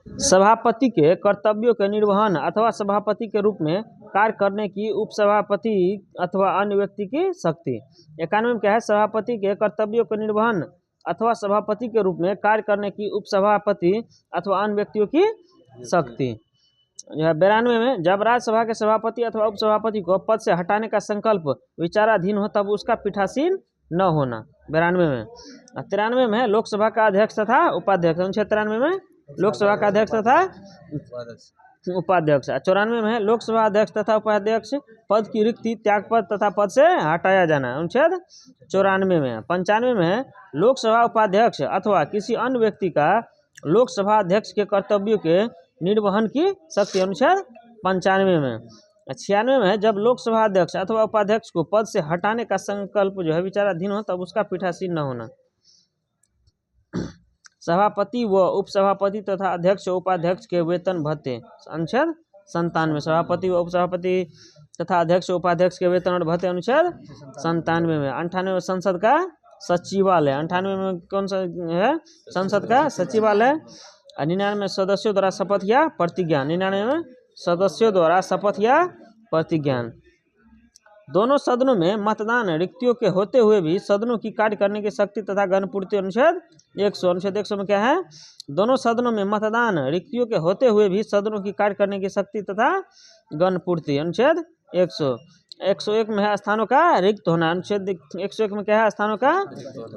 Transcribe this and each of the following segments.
सभापति के कर्तव्यों के निर्वहन अथवा सभापति के रूप में कार्य करने की उपसभापति अथवा अन्य व्यक्ति की शक्ति। 91 में क्या है? सभापति के कर्तव्यों के निर्वहन अथवा सभापति के रूप में कार्य करने की उपसभापति अथवा अन्य व्यक्तियों की शक्ति। 92 में जब राज्यसभा के सभापति अथवा उपसभापति को पद से हटाने का संकल्प विचाराधीन हो तब उसका पीठासीन न होना। 92 में। 93 में लोकसभा का अध्यक्ष तथा उपाध्यक्ष। 93 में लोकसभा का अध्यक्ष तथा उपाध्यक्ष। 94 में लोकसभा अध्यक्ष तथा उपाध्यक्ष पद की रिक्ति त्यागपत्र तथा पद से हटाया जाना। अनुच्छेद 94 में। 95 में लोकसभा उपाध्यक्ष अथवा किसी अन्य व्यक्ति का लोकसभा अध्यक्ष के कर्तव्यों के निर्वहन की शक्ति। अनुच्छेद 95 में। 96 में जब लोकसभा अध्यक्ष अथवा उपाध्यक्ष को पद से हटाने का संकल्प जो है विचाराधीन हो तब उसका पीठासीन न होना। सभापति व उपसभापति तथा अध्यक्ष व उपाध्यक्ष के वेतन भत्ते। अनुच्छेद 97। सभापति व उपसभापति तथा अध्यक्ष व उपाध्यक्ष के वेतन और भत्ते। अनुच्छेद 97 में। 98 में संसद का सचिवालय। 98 में कौन सा है? संसद का सचिवालय। 99 में सदस्यों द्वारा शपथ या प्रतिज्ञा। 99 में सदस्यों द्वारा शपथ या प्रतिज्ञा। दोनों सदनों में मतदान रिक्तियों के होते हुए भी सदनों की कार्य करने की शक्ति तथा गणपूर्ति। अनुच्छेद 100। अनुच्छेद 100 में क्या है? दोनों सदनों में मतदान रिक्तियों के होते हुए भी सदनों की कार्य करने की शक्ति तथा गणपूर्ति। अनुच्छेद 100। 101 में है स्थानों का रिक्त होना। अनुच्छेद 101 में क्या है? स्थानों का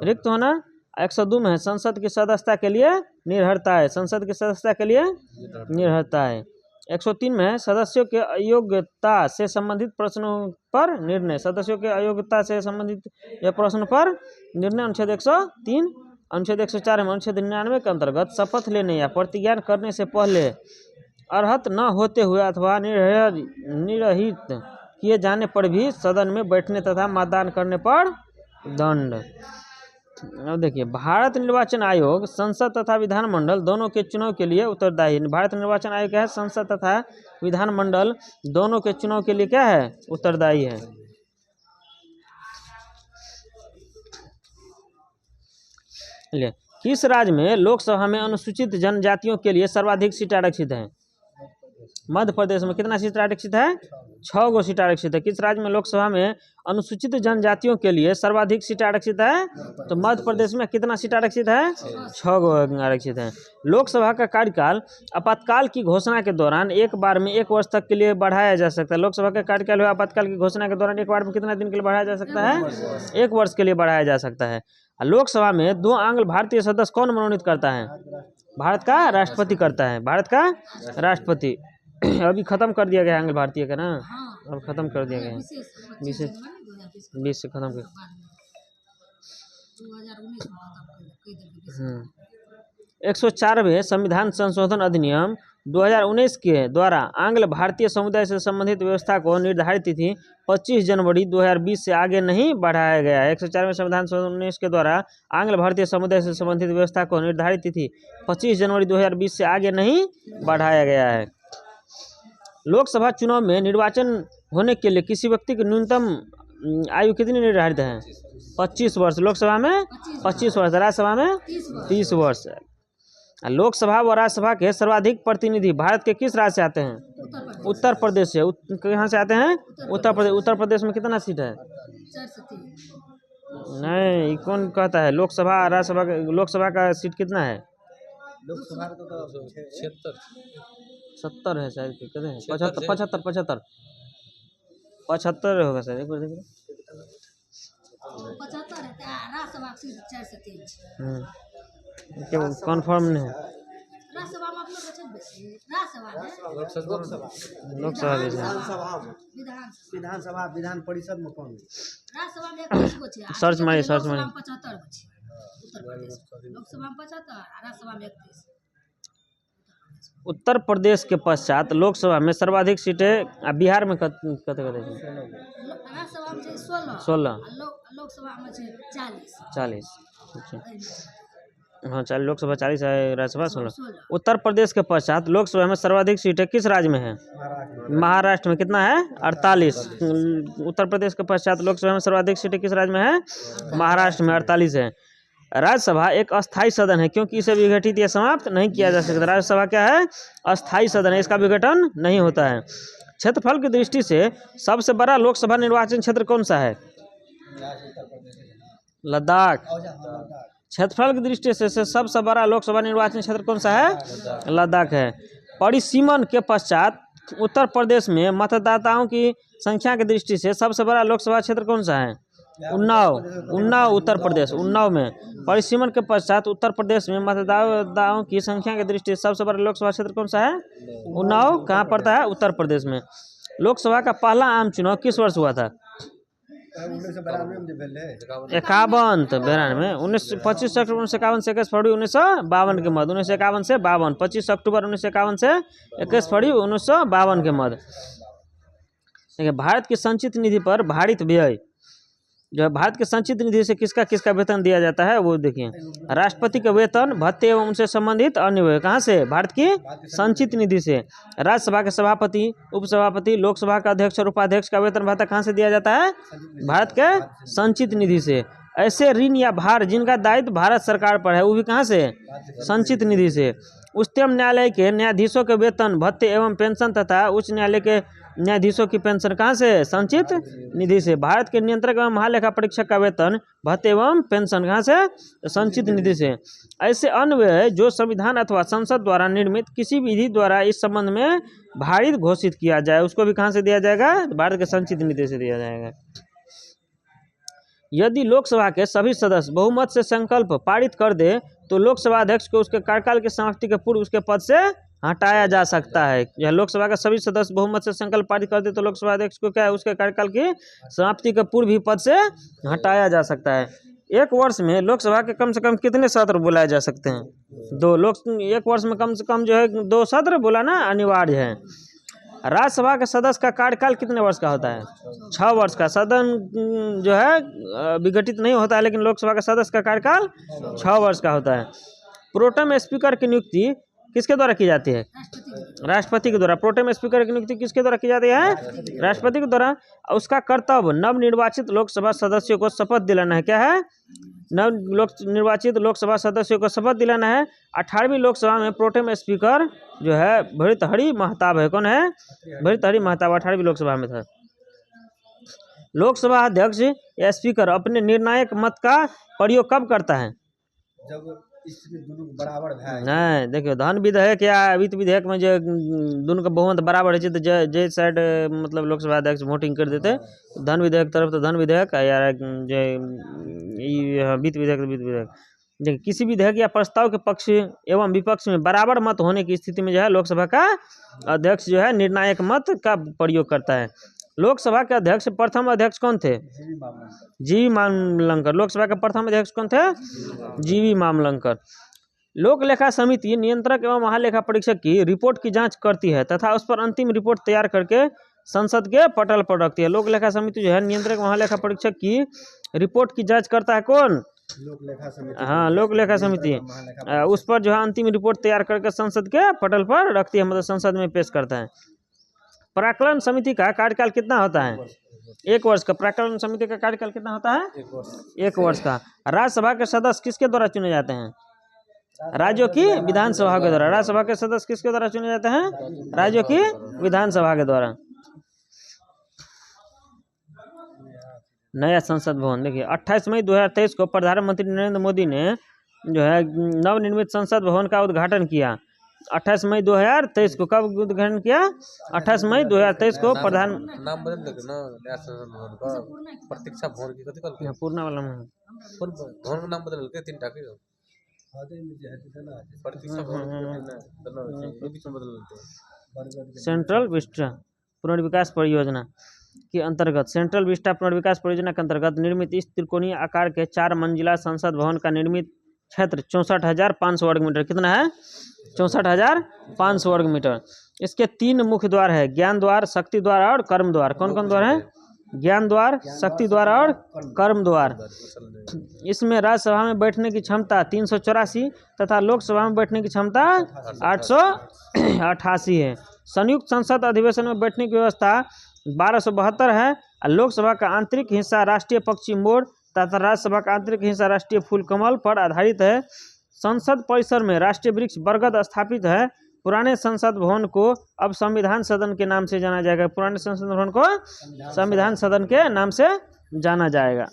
रिक्त होना। 102 में है संसद की सदस्यता के लिए निर्भरता है। संसद की सदस्यता के लिए निर्भरता है। 103 में है सदस्यों के अयोग्यता से संबंधित प्रश्नों पर निर्णय। सदस्यों के अयोग्यता से संबंधित यह प्रश्न पर निर्णय। अनुच्छेद 103। अनुच्छेद 104 में अनुच्छेद 99 के अंतर्गत शपथ लेने या प्रतिज्ञा करने से पहले अर्हत न होते हुए अथवा निरहित किए जाने पर भी सदन में बैठने तथा मतदान करने पर दंड। अब देखिए, भारत निर्वाचन आयोग संसद तथा विधानमंडल दोनों के चुनाव के लिए उत्तरदायी है। भारत निर्वाचन आयोग क्या है? संसद तथा विधानमंडल दोनों के चुनाव के लिए क्या है? उत्तरदायी है। किस राज्य में लोकसभा में अनुसूचित जनजातियों के लिए सर्वाधिक सीट आरक्षित है? मध्य प्रदेश में कितना सीट आरक्षित है? 6 गो सीट आरक्षित है। किस राज्य में लोकसभा में अनुसूचित जनजातियों के लिए सर्वाधिक सीट आरक्षित है? तो मध्य प्रदेश में कितना सीट आरक्षित है? 6 गो आरक्षित है। लोकसभा का कार्यकाल आपातकाल की घोषणा के दौरान एक बार में 1 वर्ष तक के लिए बढ़ाया जा सकता है। लोकसभा का कार्यकाल आपातकाल की घोषणा के दौरान एक बार में कितना दिन के लिए बढ़ाया जा सकता है? 1 वर्ष के लिए बढ़ाया जा सकता है। लोकसभा में 2 आंग्ल भारतीय सदस्य कौन मनोनीत करता है? भारत का राष्ट्रपति करता है। भारत का राष्ट्रपति। अभी खत्म कर दिया गया आंग्ल भारतीय का ना, अब खत्म कर दिया गया। 20 से खत्म कर। 104वें संविधान संशोधन अधिनियम 2019 के द्वारा आंग्ल भारतीय समुदाय से संबंधित व्यवस्था को निर्धारित तिथि 25 जनवरी 2020 से आगे नहीं बढ़ाया गया है। 104वें संविधान संशोधन 19 के द्वारा आंग्ल भारतीय समुदाय से संबंधित व्यवस्था को निर्धारित तिथि 25 जनवरी 2020 से आगे नहीं बढ़ाया गया है। लोकसभा चुनाव में निर्वाचन होने के लिए किसी व्यक्ति की न्यूनतम आयु कितनी निर्धारित है? 25 वर्ष। लोकसभा में 25 वर्ष, राज्यसभा में 30 वर्ष। लोकसभा व राज्यसभा के सर्वाधिक प्रतिनिधि भारत के किस राज्य से आते हैं? उत्तर प्रदेश से। कहाँ से आते हैं? उत्तर प्रदेश। उत्तर प्रदेश में कितना सीट है? नहीं, कौन कहता है? लोकसभा राज्यसभा, लोकसभा का सीट कितना है? लोकसभा का तो 70 है शायद। कितने हैं? 75 होगा सर। एक बार देखिए। 75 कन्फर्म नहीं है। लोकसभा विधानसभा विधान परिषद में कौन? सर्च मारिए, सर्च मारिए। उत्तर प्रदेश के पश्चात लोकसभा में सर्वाधिक सीटें बिहार में कते 16। हाँ, 40। लोकसभा 40 है, राज्यसभा 16। उत्तर प्रदेश के पश्चात लोकसभा में सर्वाधिक सीटें किस राज्य में है? महाराष्ट्र में। कितना है? 48। उत्तर प्रदेश के पश्चात लोकसभा में सर्वाधिक सीटें किस राज्य में है? महाराष्ट्र में 48 है। राज्यसभा एक अस्थायी सदन है क्योंकि इसे विघटित या समाप्त नहीं किया जा सकता। राज्यसभा क्या है? अस्थायी सदन है, इसका विघटन नहीं होता है। क्षेत्रफल की दृष्टि से सबसे बड़ा लोकसभा निर्वाचन क्षेत्र कौन सा है? लद्दाख। क्षेत्रफल की दृष्टि से सबसे बड़ा लोकसभा निर्वाचन क्षेत्र कौन सा है? लद्दाख है। परिसीमन के पश्चात उत्तर प्रदेश में मतदाताओं की संख्या की दृष्टि से सबसे बड़ा लोकसभा क्षेत्र कौन सा है? उन्नाव उत्तर प्रदेश। उन्नाव में परिसीमन के पश्चात उत्तर प्रदेश में मतदाताओं की संख्या की दृष्टि से सबसे बड़ा लोकसभा क्षेत्र कौन सा है? उन्नाव। कहाँ पड़ता है? उत्तर प्रदेश में। लोकसभा का पहला आम चुनाव किस वर्ष हुआ था? 51 92 25 अक्टूबर 1951 से 21 फरवरी 1952 के मध्य। 1951 से 52, 25 अक्टूबर 1951 से 21 फरवरी 1952 के मध्य। देखिए, भारत की संचित निधि पर भारित व्यय जो है, भारत के संचित निधि से किसका किसका वेतन दिया जाता है वो देखिए। राष्ट्रपति का वेतन, भत्ते एवं उनसे संबंधित अन्य व्यय कहाँ से? भारत की संचित निधि से। राज्यसभा के सभापति, उपसभापति, लोकसभा का अध्यक्ष और उपाध्यक्ष का वेतन भत्ता कहाँ से दिया जाता है? भारत के संचित निधि से। ऐसे ऋण या भार जिनका दायित्व भारत सरकार पर है वो भी कहाँ से? संचित निधि से। उच्चतम न्यायालय के न्यायाधीशों के वेतन, भत्ते एवं पेंशन तथा उच्च न्यायालय के न्यायाधीशों की पेंशन कहाँ से? संचित निधि से। भारत के नियंत्रक एवं महालेखा परीक्षक का वेतन, भत्ते एवं पेंशन कहाँ से? संचित निधि से। ऐसे अन्य व्यय जो संविधान अथवा संसद द्वारा निर्मित किसी विधि द्वारा इस संबंध में भारित घोषित किया जाए उसको भी कहाँ से दिया जाएगा? भारत के संचित निधि से दिया जाएगा। यदि लोकसभा के सभी सदस्य बहुमत से संकल्प पारित कर दे तो लोकसभा अध्यक्ष को उसके कार्यकाल की समाप्ति के पूर्व उसके पद से हटाया जा सकता है। यह लोकसभा का सभी सदस्य बहुमत से संकल्प पारित कर दे तो लोकसभा अध्यक्ष को क्या है? उसके कार्यकाल की समाप्ति के पूर्व भी पद से हटाया जा सकता है। एक वर्ष में लोकसभा के कम से कम कितने सत्र बुलाए जा सकते हैं? 2। एक वर्ष में कम से कम जो है 2 सत्र बुलाना अनिवार्य है। राज्यसभा के सदस्य का कार्यकाल कितने वर्ष का होता है? 6 वर्ष का। सदन जो है विघटित नहीं होता है लेकिन लोकसभा का सदस्य का कार्यकाल 6 वर्ष का होता है। प्रोटेम स्पीकर की नियुक्ति किसके द्वारा की जाती है? राष्ट्रपति के द्वारा। प्रोटेम स्पीकर की नियुक्ति किसके द्वारा की जाती है? राष्ट्रपति के द्वारा। उसका कर्तव्य नवनिर्वाचित लोकसभा सदस्यों को शपथ दिलाना है। क्या है? नवनिर्वाचित लोकसभा सदस्यों को शपथ दिलाना है। 18वीं लोकसभा में प्रोटेम स्पीकर जो है भर्तृहरि महताब है। कौन है? भर्तृहरि महताब 18वीं लोकसभा में था। लोकसभा अध्यक्ष या स्पीकर अपने निर्णायक मत का प्रयोग कब करता है? जब स्थिति दोनों बराबर है। नहीं, देखियो, धन विधेयक या वित्त विधेयक में जो दोनों का बहुमत बराबर है तो जे साइड मतलब लोकसभा अध्यक्ष वोटिंग कर देते। धन विधेयक तरफ तो धन विधेयक या जो वित्त विधेयक तो वित्त विधेयक। देखिए, किसी विधेयक या प्रस्ताव के पक्ष एवं विपक्ष में बराबर मत होने की स्थिति में जो है लोकसभा का अध्यक्ष जो है निर्णायक मत का प्रयोग करता है। लोकसभा के अध्यक्ष प्रथम अध्यक्ष कौन थे? जीवी मामलंकर। लोकसभा के प्रथम अध्यक्ष कौन थे? जीवी मामलंकर। लोक लेखा समिति नियंत्रक एवं महालेखा परीक्षक की रिपोर्ट की जांच करती है तथा उस पर अंतिम रिपोर्ट तैयार करके संसद के पटल पर रखती है। लोक लेखा समिति जो है नियंत्रक महालेखा परीक्षक की रिपोर्ट की जांच करता है। कौन? लोक लेखा समिति। हाँ, लोक लेखा समिति उस पर जो है अंतिम रिपोर्ट तैयार करके संसद के पटल पर रखती है, मतलब संसद में पेश करता है। प्राक्कलन समिति का कार्यकाल कितना होता है? 1 वर्ष का। प्राक्कलन समिति का कार्यकाल कितना होता है? 1 वर्ष का। राज्यसभा के सदस्य किसके द्वारा चुने जाते हैं? राज्यों की विधानसभा के द्वारा। राज्यसभा के सदस्य किसके द्वारा चुने जाते हैं? राज्यों की विधानसभा के द्वारा। नया संसद भवन देखिए, 28 मई 2023 को प्रधानमंत्री नरेंद्र मोदी ने जो है नवनिर्मित संसद भवन का उद्घाटन किया। 28 मई 2023 को कब उद्घाटन किया? 28 मई 2023 को प्रधान नाम बदल देगा ना नया संसद भवन का प्रतीक्षा भवन की कथि कल पूर्णा वाला में भवन का नाम बदल के 3 टाके प्रतीक्षा भवन बीच में बदल देते। सेंट्रल विस्टा पुनर्विकास परियोजना के अंतर्गत सेंट्रल विस्टा पुनर्विकास परियोजना के अंतर्गत निर्मित इस त्रिकोणीय आकार के 4 मंजिला संसद भवन का निर्मित क्षेत्र 64,500 वर्ग मीटर। कितना है? 64,500 वर्ग मीटर। इसके 3 मुख्य द्वार है, ज्ञान द्वार, शक्ति द्वार और कर्म द्वार। कौन कौन द्वार है? ज्ञान द्वार, शक्ति द्वार और कर्म द्वार। इसमें राज्यसभा में बैठने की क्षमता 384 तथा लोकसभा में बैठने की क्षमता 888 है। संयुक्त संसद अधिवेशन में बैठने की व्यवस्था 1272 है। लोकसभा का आंतरिक हिस्सा राष्ट्रीय पक्षी मोड़ तथा राज्यसभा का आंतरिक हिस्सा राष्ट्रीय फूल कमल पर आधारित है। संसद परिसर में राष्ट्रीय वृक्ष बरगद स्थापित है। पुराने संसद भवन को अब संविधान सदन के नाम से जाना जाएगा। पुराने संसद भवन को संविधान सदन के नाम से जाना जाएगा।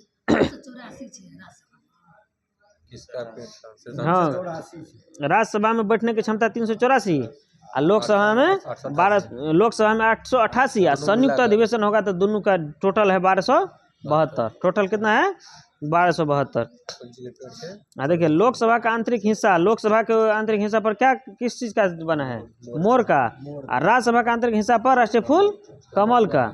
किसका पेट था? हाँ, 84 राज्यसभा में बैठने की क्षमता 384 और लोकसभा में 12, लोकसभा में 888 और संयुक्त अधिवेशन होगा तो दोनों का टोटल है 1272। टोटल कितना है? 1272। हाँ देखिए, लोकसभा का आंतरिक हिस्सा, लोकसभा के आंतरिक हिस्सा पर क्या किस चीज का बना है? मोर का। और राज्यसभा का आंतरिक हिस्सा पर राष्ट्रीय फूल कमल का।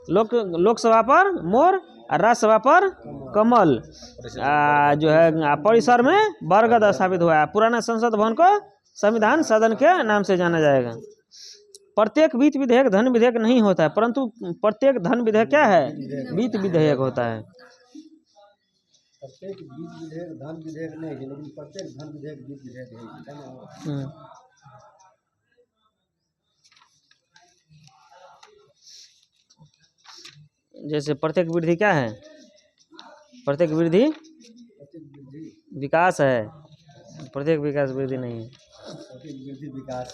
लोकसभा पर मोर और राज्यसभा पर कमल। जो है परिसर में बरगद स्थापित हुआ है। पुराना संसद भवन को संविधान सदन के नाम से जाना जाएगा। प्रत्येक वित्त विधेयक धन विधेयक नहीं होता है, परंतु प्रत्येक धन विधेयक क्या है? वित्त विधेयक होता है। प्रत्येक वित्त विधेयक धन विधेयक नहीं है, लेकिन प्रत्येक धन विधेयक वित्त विधेयक है ना। जैसे प्रत्येक वृद्धि क्या है? प्रत्येक वृद्धि विकास है, प्रत्येक विकास वृद्धि नहीं है। प्रत्येक वृद्धि विकास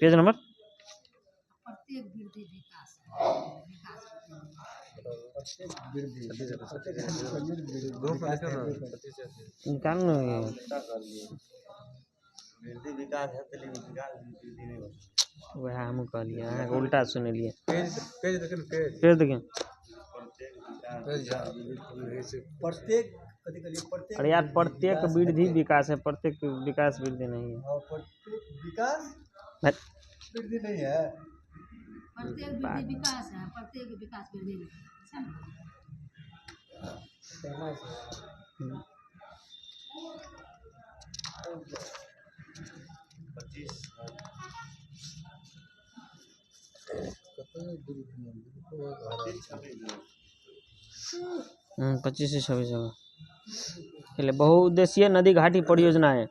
पेज नंबर प्रत्येक वृद्धि निकाल लो ये। वह हम कहलिए, अहाँ के उल्टा सुनलिए। पेज देखिए ना, पेज देखिए। प्रत्येक कथी कहलिए? प्रत्येक अरे यार, प्रत्येक वृद्धि विकास है, प्रत्येक विकास वृद्धि नहीं है। और प्रत्येक विकास वृद्धि नहीं है। प्रत्येक वृद्धि विकास है, प्रत्येक विकास वृद्धि नहीं कहना है। पच्चीस से 26 होगा। चलिए, बहुउद्देशीय नदी घाटी परियोजनाएं।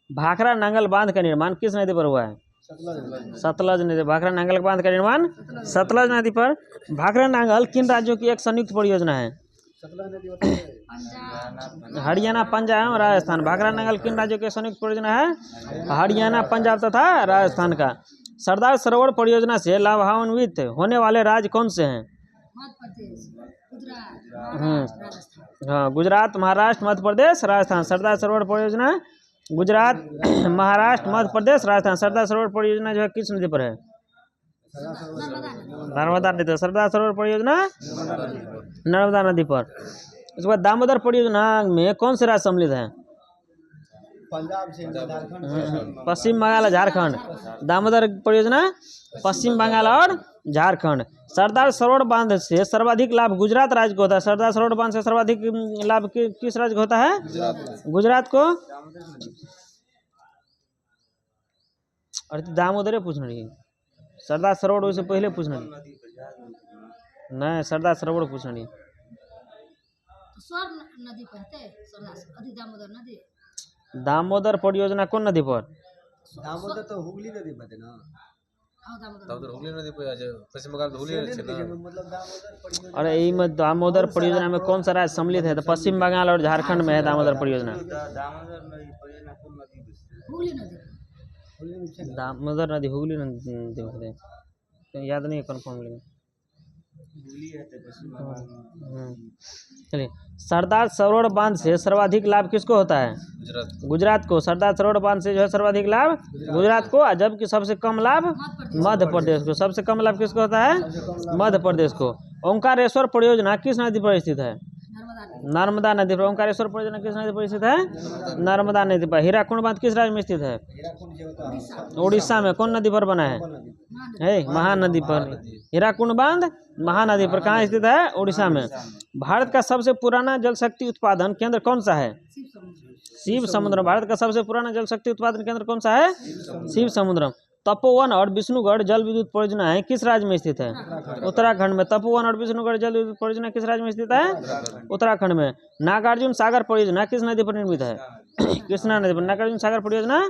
भाखरा नांगल बांध का निर्माण किस नदी पर हुआ है? सतलज नदी। भाखरा नांगल बांध का निर्माण सतलज नदी पर। भाखरा नांगल किन राज्यों की एक संयुक्त परियोजना है? सतलज नदी होता है हरियाणा, पंजाब एवं राजस्थान। भाखरा नांगल किन राज्यों की संयुक्त परियोजना है? हरियाणा, पंजाब तथा राजस्थान का। सरदार सरोवर परियोजना से लाभान्वित होने वाले राज्य कौन से हैं? मध्य प्रदेश, गुजरात, महाराष्ट्र, राजस्थान। हाँ, गुजरात, महाराष्ट्र, मध्य प्रदेश, राजस्थान। सरदार सरोवर परियोजना गुजरात, महाराष्ट्र, मध्य प्रदेश, राजस्थान। सरदार सरोवर परियोजना जो है किस नदी पर है? नर्मदा नदी पर। सरदार सरोवर परियोजना नर्मदा नदी पर। उसके बाद दामोदर परियोजना में कौन से राज्य सम्मिलित हैं? पंजाब से झारखंड, पश्चिम बंगाल और झारखंड। दामोदर परियोजना पश्चिम बंगाल और झारखंड। सरदार सरोवर बांध से सर्वाधिक लाभ गुजरात राज्य को होता है। सरदार सरोवर बांध से सर्वाधिक लाभ किस राज्य को होता है? गुजरात को। अरे दामोदर पूछना रही है, सरदार सरोवर से पहले पूछना रही। नहीं, सरदार सरोवर पूछना रही। तो स्वर्ण नदी कहते हैं, सरदार दामोदर नदी। दामोदर परियोजना कौन नदी पर? दामोदर तो हुगली नदी पर है ना। हाँ, दामोदर दामोदर हुगली नदी पे आज पश्चिम बंगाल में हुगली नदी है ना। मतलब दामोदर परियोजना। अरे यही में दामोदर परियोजना में कौन सा राज्य सम्मिलित है? तो पश्चिम बंगाल और झारखंड में है दामोदर परियोजना। हुगली नदी। दामोदर नदी हुगली नदी में है। याद नहीं है कन्फर्म, लेकिन चलिए, सरदार सरोवर बांध से सर्वाधिक लाभ किसको होता है? गुजरात को। सरदार सरोवर बांध से जो है सर्वाधिक लाभ गुजरात को, जबकि सबसे कम लाभ मध्य प्रदेश को। सबसे कम लाभ किसको होता है? मध्य प्रदेश को। ओंकारेश्वर परियोजना किस नदी पर स्थित है? नर्मदा नदी पर। ओंकारेश्वर परियोजना किस नदी पर स्थित है? नर्मदा नदी पर। हीराकुंड बांध किस राज्य में स्थित है? उड़ीसा में। कौन नदी पर बना है? महानदी पर। हीराकुंड बांध महानदी पर कहाँ स्थित है? उड़ीसा में। भारत का सबसे पुराना जल शक्ति उत्पादन केंद्र कौन सा है? शिव समुद्रम। भारत का सबसे पुराना जल शक्ति उत्पादन केंद्र कौन सा है? शिव समुद्रम। तपोवन और विष्णुगढ़ जल विद्युत परियोजना है किस राज्य में स्थित है? उत्तराखंड में। तपोवन और विष्णुगढ़ जल विद्युत परियोजना किस राज्य में स्थित है? उत्तराखंड में। नागार्जुन सागर परियोजना किस नदी पर निर्मित है? कृष्णा नदी पर। नागार्जुन सागर परियोजना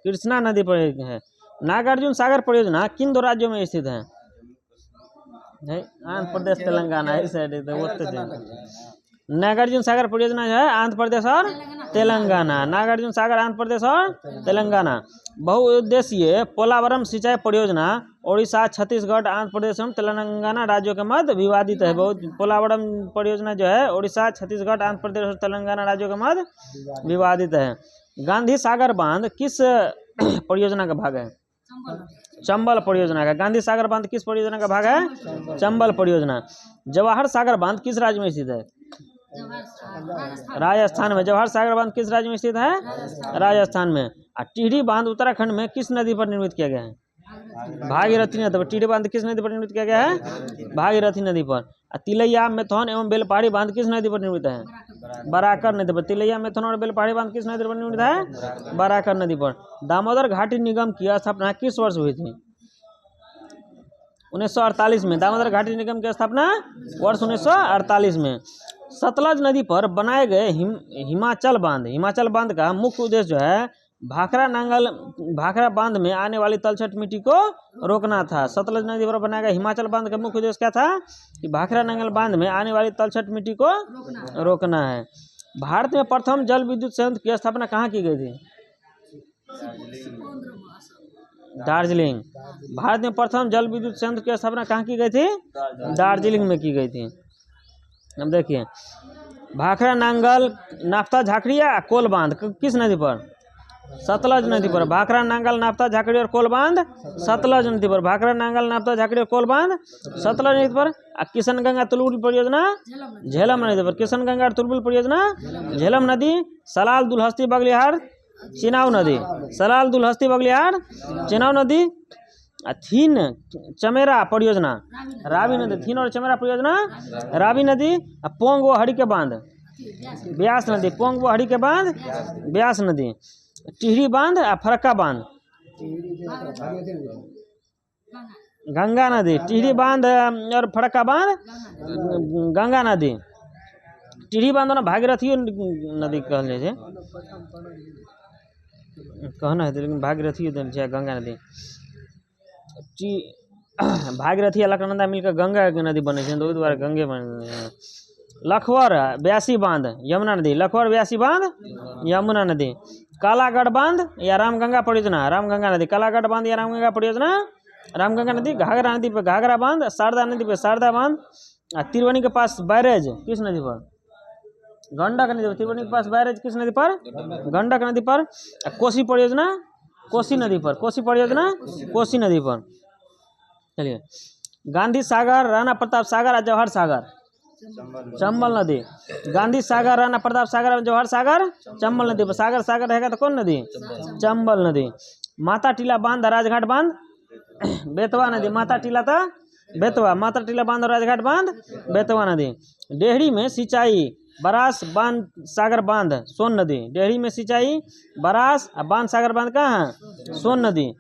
कृष्णा नदी पर है। नागार्जुन सागर परियोजना किन दो राज्यों में स्थित है? है आंध्र प्रदेश तेलंगाना इस साइड है, तो वो तो नागार्जुन सागर परियोजना जो है आंध्र प्रदेश और तेलंगाना, नागार्जुन सागर आंध्र प्रदेश और तेलंगाना। बहुउद्देशीय पोलावरम सिंचाई परियोजना ओडिशा, छत्तीसगढ़, आंध्र प्रदेश एवं तेलंगाना राज्यों के मध्य विवादित है। बहुत पोलावरम परियोजना जो है ओडिशा, छत्तीसगढ़, आंध्र प्रदेश और तेलंगाना राज्यों के मध्य विवादित है। गांधी सागर बांध किस परियोजना का भाग है? चंबल परियोजना का। गांधी सागर बांध किस परियोजना का भाग है? चंबल परियोजना। जवाहर सागर बांध किस राज्य में स्थित है? राजस्थान में। जवाहर सागर बांध किस राज्य में स्थित है? राजस्थान में। और टिहरी बांध उत्तराखंड में किस नदी पर निर्मित किया गया है? भागीरथी नदी पर। टिहरी बांध किस नदी पर निर्मित किया गया है? भागीरथी नदी पर। तिलैया, मेथौन एवं बेलपहाड़ी बांध किस नदी पर निर्मित है? बराकर नदी पर। तिलैया, मेथौन और बेलपहाड़ी बांध किस नदी पर निर्मित है? बराकर नदी पर। दामोदर घाटी निगम की स्थापना किस वर्ष हुई थी? 1948 में। दामोदर घाटी निगम की स्थापना वर्ष 1948 में। सतलज नदी पर बनाए गए हिमाचल बांध का मुख्य उद्देश्य जो है भाखरा बांध में आने वाली तलछट मिट्टी को रोकना था। सतलज नदी पर बनाया गया हिमाचल बांध का मुख्य उद्देश्य क्या था? कि भाखरा नांगल बांध में आने वाली तलछट मिट्टी को रोकना है। भारत में प्रथम जल विद्युत संयंत्र की स्थापना कहाँ की गई थी? दार्जिलिंग। भारत में प्रथम जल विद्युत संयंत्र की स्थापना कहाँ की गई थी? दार्जिलिंग में की गई थी। अब देखिए, भाखरा नांगल, नाफ्ता, झाकड़िया, कोल बांध किस नदी पर? सतलज नदी पर। भाखरा नांगल, नाफ्ता, झाकड़ी और कोल बांध सतलज नदी पर। भाखरा नांगल, नाफ्ता, झाकड़ी और कोल बांध सतलज नदी पर। किशन गंगा तुलबुल परियोजना झेलम नदी पर। किशन गंगा तुलबुल परियोजना झेलम नदी। सलाल दुलहस्ती बगलिहार चिनाव नदी। सलाल दुलहस्ती बगलिहार चिनाव नदी। थीन चमेरा परियोजना रावी नदी। थीन और चमेरा परियोजना रावी नदी। पोंग व हड़ी के बांध ब्यास नदी। पोंग व हड़ी के बांध ब्यास नदी। टिहरी बांध और फरक्का बांध गंगा नदी। टिहरी बांध और फरक्का बांध गंगा नदी। टिहरी बांध ना भागीरथी नदी कहले छै, कहना है लेकिन भागीरथी गंगा नदी। भागीरथी अलकनंदा मिलकर गंगा के नदी बने तो द्वारा गंगे बने। लखवर ब्यासी बांध यमुना नदी। लखवर ब्यासी बांध यमुना नदी। कालागढ़ बांध या रामगंगा परियोजना रामगंगा नदी। कालागढ़ बांध या रामगंगा परियोजना रामगंगा नदी। घाघरा नदी पर घाघरा बांध। शारदा नदी पर शारदा बांध। तिरवनी के पास बैरेज किस नदी पर? गंडक नदी पर। तिरवनी के पास बैरेज किस नदी पर? गंडक नदी पर। कोसी परियोजना कोसी नदी पर। कोसी परियोजना कोसी नदी पर। चलिए, गांधी सागर, राणा प्रताप सागर और जवाहर सागर चंबल नदी। गांधी सागर, राणा प्रताप सागर और जवाहर सागर चंबल नदी पर। सागर सागर रहेगा तो कौन नदी? चंबल नदी। माता टीला बांध राजघाट बांध बेतवा नदी। माता टीला था बेतवा। माता टीला बांध और राजघाट बांध बेतवा नदी। डेहरी में सिंचाई बरास बांध सागर बांध सोन नदी। डेहरी में सिंचाई बरास बांध सागर बांध कहाँ है? सोन नदी।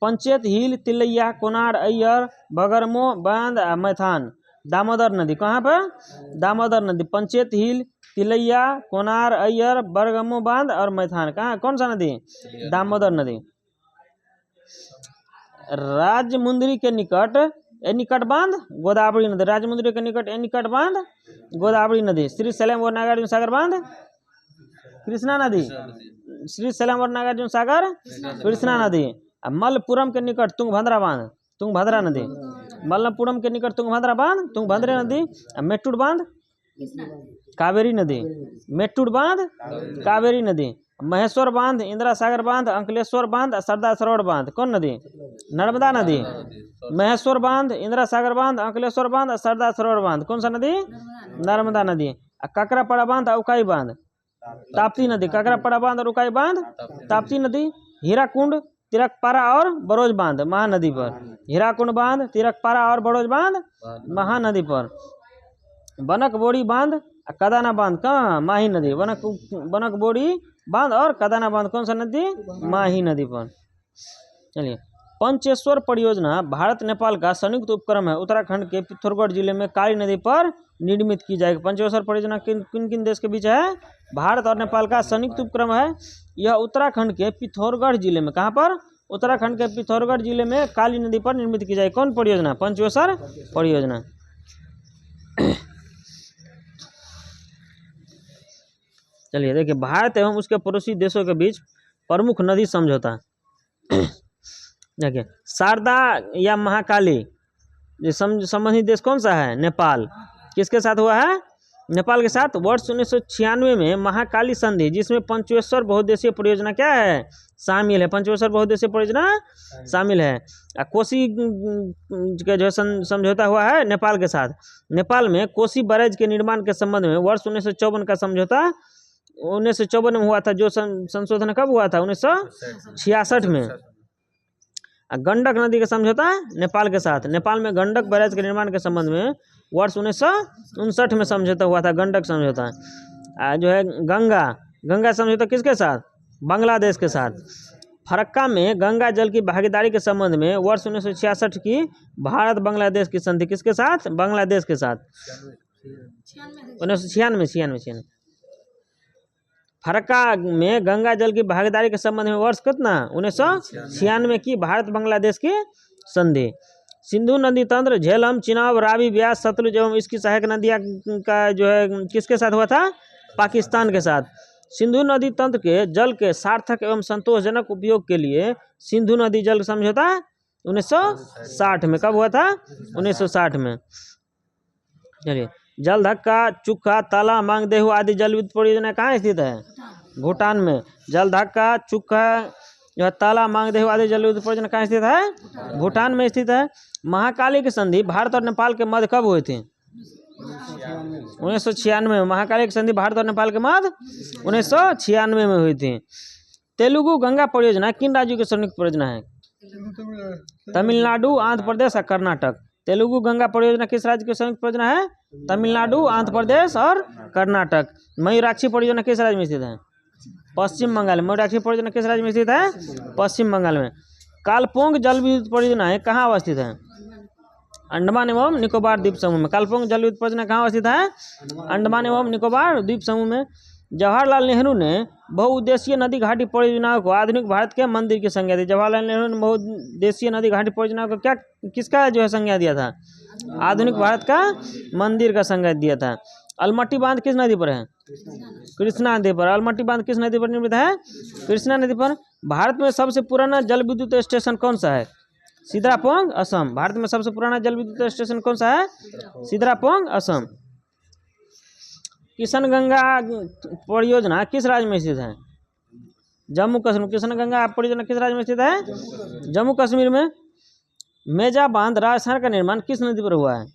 पंचेत हिल, तिलैया, कोनार, अय्यर, बगरमो बांध मैथान दामोदर नदी। कहाँ पर? दामोदर नदी। पंचेत हिल, तिलैया, कोनार, अय्यर, बरगमो बांध और मैथान कहाँ? कौन सा नदी? दामोदर नदी। राजमुंदरी के निकट एनिकट बांध गोदावरी नदी। राजमुंदरी के निकट एनिकट बांध गोदावरी नदी। श्री सैलम और नागार्जुन सागर बांध कृष्णा नदी। श्री सैलम और नागार्जुन सागर कृष्णा नदी। मलपुरम के निकट तुंगभद्रा बांध तुंगभद्रा नदी। मल्लपुरम के निकट तुंगभद्रा बांध तुंगभद्रा नदी। मेट्टूर बांध कावेरी नदी। मेट्टूर बांध कावेरी नदी। महेश्वर बांध, इंदिरा सागर बांध, अंकलेश्वर बांध, सरदार सरोवर बांध कौन नदी? नर्मदा नदी। महेश्वर बांध, इंदिरा सागर बांध, अंकलेश्वर बांध, सरदार सरोवर बांध कौन सा नदी? नर्मदा नदी। काकरापाड़ा बांध, उकाई बांध ताप्ती नदी। काकरापाड़ा बांध और उकाई बांध ताप्ती नदी। हीराकुंड, तिरकपारा और बरोज बांध महानदी पर। हीराकुंड बांध, तिरकपारा और बरोज बांध महानदी पर। बनक बोड़ी बांध, कदाना बांध कहाँ? माही नदी। बनक बोड़ी बांध और कदाना बांध कौन सा नदी? माही नदी पर। चलिए, पंचेश्वर परियोजना भारत नेपाल का संयुक्त उपक्रम है। उत्तराखंड के पिथौरागढ़ जिले में काली नदी पर निर्मित की जाएगी। पंचेश्वर परियोजना किन किन देश के बीच है? भारत और नेपाल का संयुक्त उपक्रम है। यह उत्तराखंड के पिथौरागढ़ जिले में कहाँ पर? उत्तराखंड के पिथौरागढ़ जिले में काली नदी पर निर्मित की जाए। कौन परियोजना? पंचवेश्वर परियोजना। चलिए देखिए, भारत एवं उसके पड़ोसी देशों के बीच प्रमुख नदी समझौता। देखिए, शारदा या महाकाली ये संबंधित देश कौन सा है? नेपाल। किसके साथ हुआ है? नेपाल के साथ। वर्ष 1996 में महाकाली संधि, जिसमें पंचवेश्वर बहुउद्देशीय परियोजना क्या है? शामिल है। पंचवेश्वर बहुउद्देशीय परियोजना शामिल है। कोसी का जो समझौता हुआ है नेपाल के साथ। नेपाल में कोसी बैराज के निर्माण के संबंध में वर्ष 1954 का समझौता 1954 में हुआ था। जो संशोधन कब हुआ था? 1966 में। गंडक नदी का समझौता नेपाल के साथ। नेपाल में गंडक बैराज के निर्माण के संबंध में वर्ष 1959 में समझौता हुआ था, गंडक समझौता। जो है गंगा समझौता किसके साथ? बांग्लादेश के साथ। फरक्का में गंगा जल की भागीदारी के संबंध में वर्ष 1966 की भारत बांग्लादेश की संधि किसके साथ? बांग्लादेश के साथ। 1996 फरक्का में गंगा जल की भागीदारी के संबंध में वर्ष कितना? 1996 की भारत बांग्लादेश की संधि। सिंधु नदी तंत्र झेलम, चिनाब, रावी, ब्यास, सतलुज एवं इसकी सहायक नदियाँ का जो है किसके साथ हुआ था? पाकिस्तान के साथ। सिंधु नदी तंत्र के जल के सार्थक एवं संतोषजनक उपयोग के लिए सिंधु नदी जल समझौता 1960 में। कब हुआ था? 1960 में। चलिए, जल धक्का, चुक्का, ताला, मांग, देहू आदि जल विद्युत परियोजना कहाँ स्थित है? भूटान में। जल धक्का, चुक्का, जो ताला, मांग, देहू आदि जल विद्युत परियोजना कहाँ स्थित है? भूटान में स्थित है। महाकाली की संधि भारत और नेपाल के मध्य कब हुई थी? 1996 में। महाकाली की संधि भारत और नेपाल के मध्य 1996 में हुई थी। तेलुगु गंगा परियोजना किन राज्यों की संयुक्त परियोजना है? तमिलनाडु, आंध्र प्रदेश और कर्नाटक। तेलुगु गंगा परियोजना किस राज्य की संयुक्त परियोजना है? तमिलनाडु, आंध्र प्रदेश और कर्नाटक। मयूराक्षी परियोजना किस राज्य में स्थित है? पश्चिम बंगाल में। मयूराक्षी परियोजना किस राज्य में स्थित है? पश्चिम बंगाल में। कालपोंग जल विद्युत परियोजना है कहाँ अवस्थित है? अंडमान एवं निकोबार द्वीप समूह में। कालपोंग जल विद्युत परियोजना कहाँ अवस्थित है? अंडमान एवं निकोबार द्वीप समूह में। जवाहरलाल नेहरू ने बहुउद्देशीय नदी घाटी परियोजनाओं को आधुनिक भारत के मंदिर की संज्ञा दी। जवाहरलाल नेहरू ने बहुउद्देशीय नदी घाटी परियोजनाओं को क्या किसका जो है संज्ञा दिया था? आधुनिक भारत का मंदिर का संज्ञा दिया था। अलमट्टी बांध किस नदी पर है? कृष्णा नदी पर। अलमट्टी बांध किस नदी पर निर्मित है? कृष्णा नदी पर। भारत में सबसे पुराना जल विद्युत स्टेशन कौन सा है? सिद्रापोंग, असम। भारत में सबसे पुराना जल विद्युत स्टेशन कौन सा है? सिद्रापोंग, असम। किशनगंगा परियोजना किस राज्य में स्थित है? जम्मू कश्मीर। किशनगंगा परियोजना किस राज्य में स्थित है? जम्मू कश्मीर में। मेजा बांध राजस्थान का निर्माण किस नदी पर हुआ है?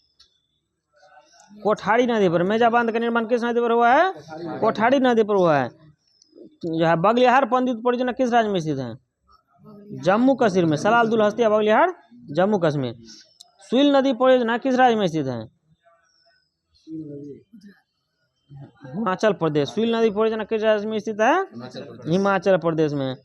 कोठारी नदी पर। मेजा बांध का निर्माण किस नदी पर हुआ है? कोठारी नदी पर हुआ है। जो है बगलिहार पंडित परियोजना किस राज्य में स्थित है? जम्मू कश्मीर में। सलाल दुल हस्तिया बगलिहार, जम्मू कश्मीर। सुइल नदी परियोजना किस राज्य में स्थित है? हिमाचल प्रदेश। सुइल नदी परियोजना किस राज्य में स्थित है? हिमाचल प्रदेश में।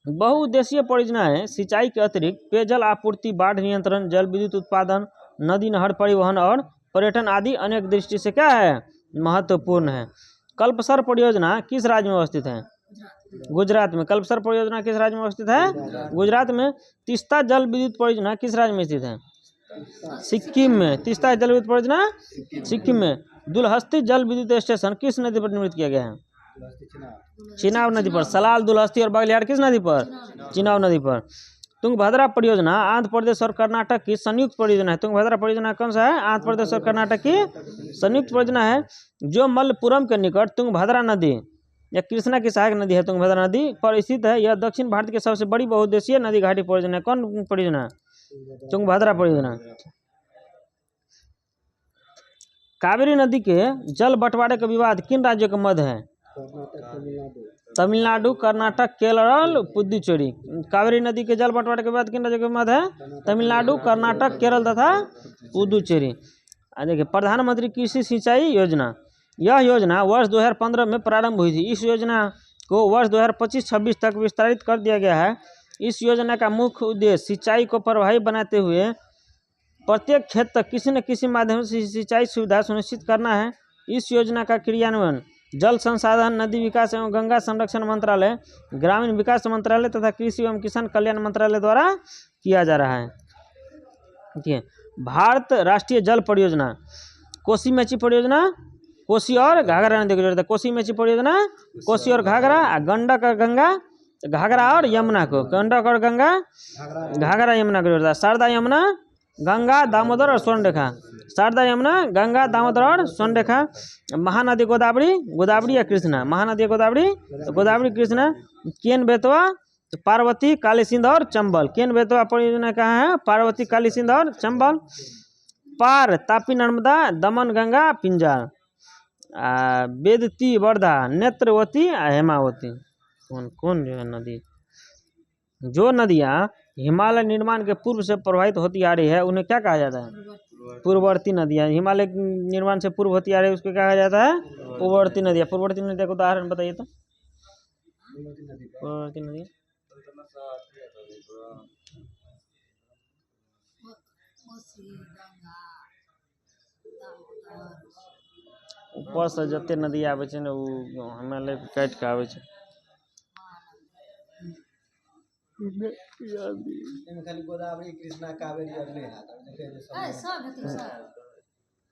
बहुउद्देशीय परियोजनाएं सिंचाई के अतिरिक्त पेयजल आपूर्ति, बाढ़ नियंत्रण, जल विद्युत उत्पादन, नदी नहर परिवहन और पर्यटन आदि अनेक दृष्टि से क्या है? महत्वपूर्ण है। कल्पसर परियोजना किस राज्य में अवस्थित है? गुजरात में। कल्पसर परियोजना किस राज्य में अवस्थित है? गुजरात में। तीस्ता जल विद्युत परियोजना किस राज्य में स्थित है? सिक्किम में। तीस्ता जल विद्युत परियोजना सिक्किम में। दुलहस्ती जल विद्युत स्टेशन किस नदी पर निर्मित किया गया है? चिनाब नदी पर। सलाल, दुलहस्ती और बगलिहार किस नदी पर? चिनाब नदी पर। तुंगभद्रा परियोजना आंध्र प्रदेश और कर्नाटक की संयुक्त परियोजना है। तुंगभद्रा परियोजना कौन सा है? आंध्र प्रदेश और कर्नाटक की संयुक्त परियोजना है। जो मल्लपुरम के निकट तुंगभद्रा नदी या कृष्णा की सहायक नदी है, तुंगभद्रा नदी पर स्थित है। यह दक्षिण भारत की सबसे बड़ी बहुउद्देशीय नदी घाटी परियोजना है। कौन परियोजना? तुंगभद्रा परियोजना। कावेरी नदी के जल बंटवारे का विवाद किन राज्यों के मध्य है? तमिलनाडु, कर्नाटक, केरल, पुदुचेरी। कावेरी नदी के जल बंटवारे के विवाद किन राज्यों के मध्य है? तमिलनाडु, कर्नाटक, केरल तथा पुदुचेरी। देखिए, प्रधानमंत्री कृषि सिंचाई योजना। यह योजना वर्ष 2015 में प्रारंभ हुई थी। इस योजना को वर्ष 2025-26 तक विस्तारित कर दिया गया है। इस योजना का मुख्य उद्देश्य सिंचाई को प्रभावी बनाते हुए प्रत्येक खेत तक किसी न किसी माध्यम से सिंचाई सुविधा सुनिश्चित करना है। इस योजना का क्रियान्वयन जल संसाधन नदी विकास एवं गंगा संरक्षण मंत्रालय, ग्रामीण विकास मंत्रालय तथा कृषि एवं किसान कल्याण मंत्रालय द्वारा किया जा रहा है। ठीक है। भारत राष्ट्रीय जल परियोजना, कोसी मेची परियोजना, कोसी और घाघरा नदी को जोड़ता है। कोसी मेची परियोजना कोसी और घाघरा, गंडक और गंगा, घाघरा और यमुना को, गंडक और गंगा घाघरा यमुना को जोड़ता है। शारदा यमुना गंगा दामोदर और स्वर्णरेखा, शारदा यमुना गंगा दामोदर और स्वर्णरेखा। महानदी गोदावरी, गोदावरी या कृष्णा, महानदी गोदावरी तो गोदावरी कृष्णा। केन बेतवा तो पार्वती काली सिंध और चंबल, केन बेतवा परियोजना कहाँ है, पार्वती काली सिंध और चंबल। पार तापी नर्मदा दमन गंगा पिंजाल, बेदती वर्धा नेत्रवती हेमावती। कौन कौन जो है नदी, जो नदियाँ हिमालय निर्माण के पूर्व से प्रवाहित होती आ रही है उन्हें क्या कहा जाता है, पूर्ववर्ती नदियाँ। हिमालय निर्माण से पूर्व होती आ रही है उसको क्या कहा जाता है, पूर्ववर्ती नदियाँ। पूर्ववर्ती नदियाँ का उदाहरण बताइए तो। पूर्ववर्ती नदी कोसी गंगा दामोदर ऊपर से जते नदी आवे छै ने उ हिमालय के काट के आवे छै। एमे खाली गोदावरी कृष्णा कावेरी और नहीं हाथ देखे जे सब सब हेतै सब।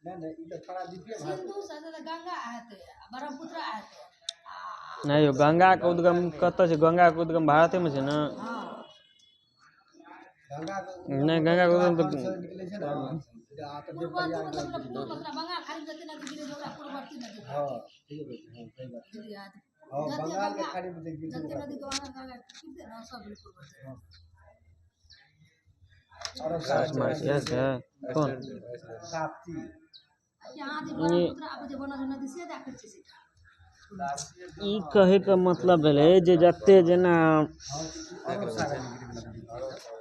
नहीं ई तो थोड़ा द्वीपीय भाषा सिंधु से तऽ गंगा आते ब्रह्मपुत्र आते नहीं यो गंगा के उद्गम कतऽ छै, गंगा के उद्गम भारते में छै ने। गंगा नहीं गंगा के उद्गम तो निकले छै ना आ तो देव पूर्ववर्ती प्रयाग मतलब पूर्व मतलब बंगाल खाली जते नदी गिरे छै ओकरा पूर्ववर्ती नदी कहै हां ठीक है हां सही बात छै। हां बंगाल के खाड़ी में गिर जते नदी के वहां गंगा गिरते ना सब पूर्ववर्ती। और यस है कौन ताप्ती यहाँ जे ब्रह्मपुत्र आबै जे बनल नदी से देखै छै से ई कहे के मतलब भेलै जे जते जेना और सागर निकले